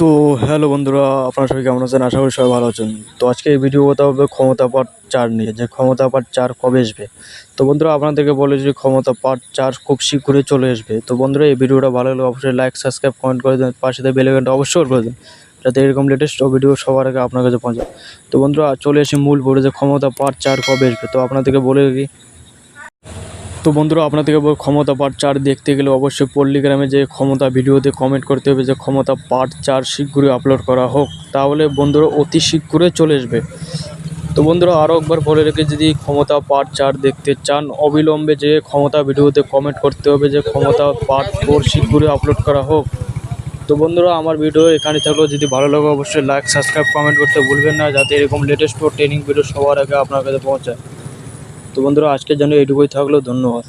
তো হ্যালো বন্ধুরা, আপনারা সবাই কেমন আছেন? আশা করি সবাই ভালো আছেন। তো আজকে এই ভিডিও কথা হবে ক্ষমতা পার্ট 4 নিয়ে, যে ক্ষমতা পার্ট 4 কবে আসবে। তো বন্ধুরা, আপনাদেরকে বলে যে ক্ষমতা পার্ট 4 খুব শীঘ্রই চলে আসবে। তো বন্ধুরা, এই ভিডিওটা ভালো লাগলে অবশ্যই লাইক, সাবস্ক্রাইব, কমেন্ট করে দেন, পাশে বেল আইকনটা অবশ্যই করে দেন, যাতে এরকম লেটেস্ট ভিডিও সবার আগে আপনার কাছে পৌঁছায়। তো বন্ধুরা, চলে আসি মূল বোর্ডে, যে ক্ষমতা পার্ট 4 কবে আসবে। তো আপনাদেরকে বলে দিই। তো বন্ধুরা, আপনাদেরকে ক্ষমতা পার্ট 4 দেখতে গেলে অবশ্যই পল্লীগ্রামে যে ক্ষমতা ভিডিওতে কমেন্ট করতে হবে যে ক্ষমতা পার্ট 4 শীঘ্রই আপলোড করা হোক, তাহলে বন্ধুরা অতি শীঘ্রই চলে আসবে। তো বন্ধুরা, আরও একবার বলে রেখে, যদি ক্ষমতা পার্ট 4 দেখতে চান, অবিলম্বে যে ক্ষমতা ভিডিওতে কমেন্ট করতে হবে যে ক্ষমতা পার্ট 4 শীঘ্রই আপলোড করা হোক। তো বন্ধুরা, আমার ভিডিও এখানে থাকলেও যদি ভালো লাগে অবশ্যই লাইক, সাবস্ক্রাইব, কমেন্ট করতে ভুলবেন না, যাতে এরকম লেটেস্ট ট্রেনিং ভিডিও সবার আগে আপনার কাছে পৌঁছায়। তো বন্ধুরা, আজকের জন্য এইটুকুই থাকলো। ধন্যবাদ।